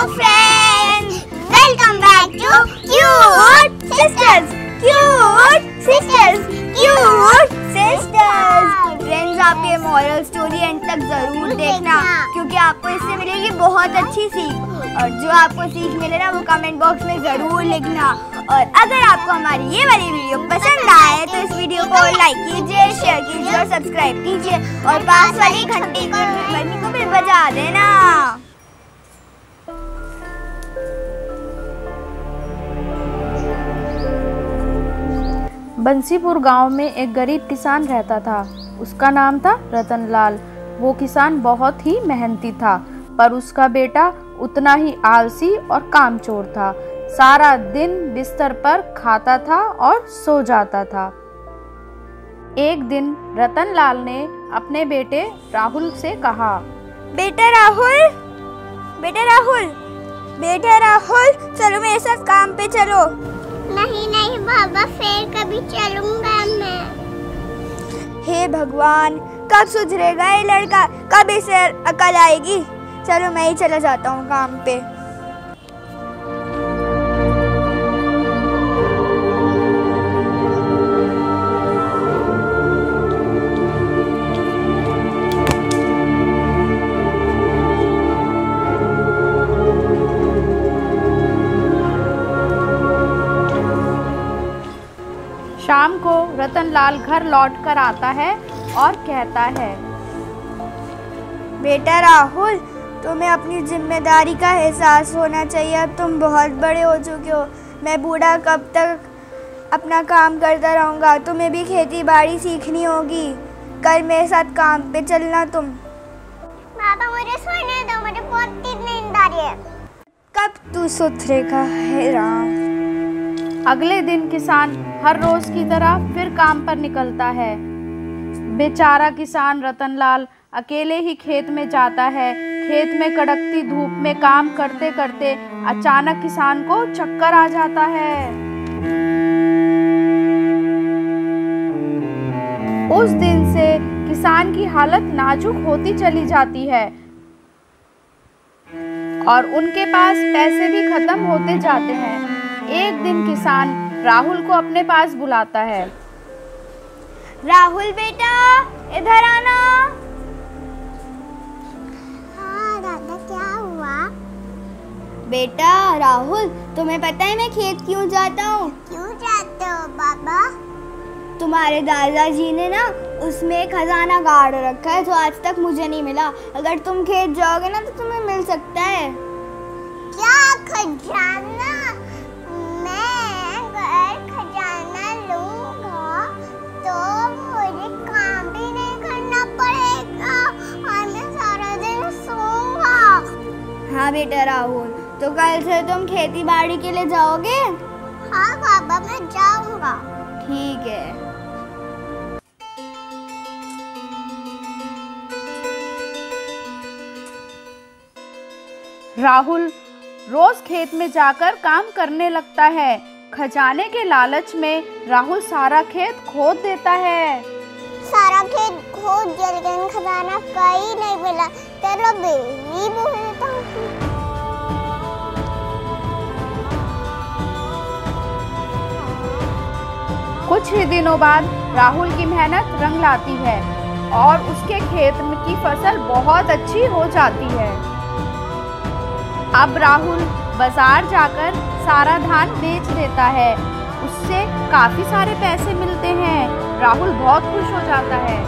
friends, welcome back to Cute Sisters. Cute Sisters, Cute Sisters. Friends, आप ये moral story and तक जरूर देखना क्योंकि आपको इससे मिलेगी बहुत अच्छी सीख। और जो आपको सीख मिले ना वो कमेंट बॉक्स में जरूर लिखना। और अगर आपको हमारी ये वाली वीडियो पसंद आए तो इस वीडियो को लाइक कीजिए, शेयर कीजिए और सब्सक्राइब कीजिए और पास वाली घंटी को भी बजा देना। बंसीपुर गांव में एक गरीब किसान रहता था। उसका नाम था रतनलाल। वो किसान बहुत ही मेहनती था, पर उसका बेटा उतना ही आलसी और कामचोर था। सारा दिन बिस्तर पर खाता था और सो जाता था। एक दिन रतनलाल ने अपने बेटे राहुल से कहा, बेटा राहुल, चलो मेरे साथ काम पे चलो। नहीं बाबा, फिर कभी चलूंगा मैं। हे भगवान, कब सुधरेगा ये लड़का, कब इसे अकल आएगी। चलो मैं ही चला जाता हूँ काम पे। शाम को रतनलाल घर लौट कर आता है और कहता है, बेटा राहुल, तुम्हें अपनी जिम्मेदारी का एहसास होना चाहिए। अब तुम बहुत बड़े हो चुके हो। मैं बूढ़ा कब तक अपना काम करता रहूँगा। तुम्हें भी खेती बाड़ी सीखनी होगी। कल मेरे साथ काम पे चलना तुम। बाबा मुझे सोने दो, मुझे बहुत नींद आ रही है। कब तू सुधरेगा हे राम। अगले दिन किसान हर रोज की तरह फिर काम पर निकलता है। बेचारा किसान रतनलाल अकेले ही खेत में जाता है। खेत में कड़कती धूप में काम करते करते अचानक किसान को चक्कर आ जाता है। उस दिन से किसान की हालत नाजुक होती चली जाती है और उनके पास पैसे भी खत्म होते जाते हैं। एक दिन किसान राहुल को अपने पास बुलाता है। राहुल बेटा, इधर आना। हाँ दादा, क्या हुआ? बेटा राहुल, तुम्हें पता है मैं खेत क्यों जाता हूँ? क्यों जाते हो बाबा? तुम्हारे दादाजी ने ना उसमें एक खजाना गाड़ रखा है जो आज तक मुझे नहीं मिला। अगर तुम खेत जाओगे ना तो तुम्हें मिल सकता है। क्या खजाना? मैं अगर खजाना लूंगा तो मुझे काम भी नहीं करना पड़ेगा और मैं सारा दिन सोऊंगा। हाँ बेटा राहुल, तो कल से तुम खेती बाड़ी के लिए जाओगे? हाँ बाबा, मैं जाऊंगा। ठीक है। राहुल रोज खेत में जाकर काम करने लगता है। खजाने के लालच में राहुल सारा खेत खोद देता है। सारा खेत खोद दिया लेकिन खजाना कहीं नहीं मिला। चलो बेरी बोल देता हूँ। कुछ ही दिनों बाद राहुल की मेहनत रंग लाती है और उसके खेत की फसल बहुत अच्छी हो जाती है। अब राहुल बाजार जाकर सारा धान बेच देता है। उससे काफी सारे पैसे मिलते हैं। राहुल बहुत खुश हो जाता है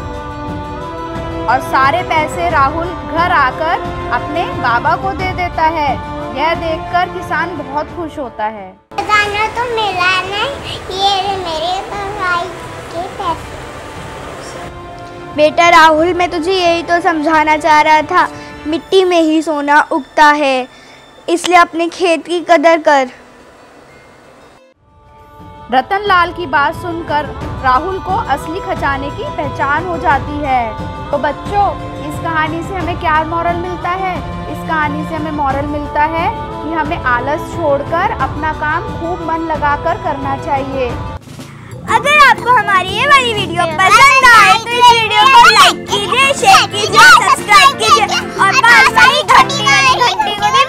और सारे पैसे राहुल घर आकर अपने बाबा को दे देता है। यह देखकर किसान बहुत खुश होता है। खजाना तो मिला नहीं, ये मेरे पढ़ाई के पैसे। बेटा राहुल, मैं तुझे यही तो समझाना चाह रहा था, मिट्टी में ही सोना उगता है, इसलिए अपने खेत की कदर कर। रतनलाल की बात सुनकर राहुल को असली खजाने की पहचान हो जाती है। तो बच्चों, इस कहानी से हमें क्या मॉरल मिलता है? इस कहानी से हमें मॉरल मिलता है कि हमें आलस छोड़कर अपना काम खूब मन लगाकर करना चाहिए। अगर आपको हमारी ये वाली वीडियो पसंद आए तो इस वीडियो को लाइक कीजिए, शेयर कीजिए, सब्सक्राइब कीजिए और पास वाली घंटी को भी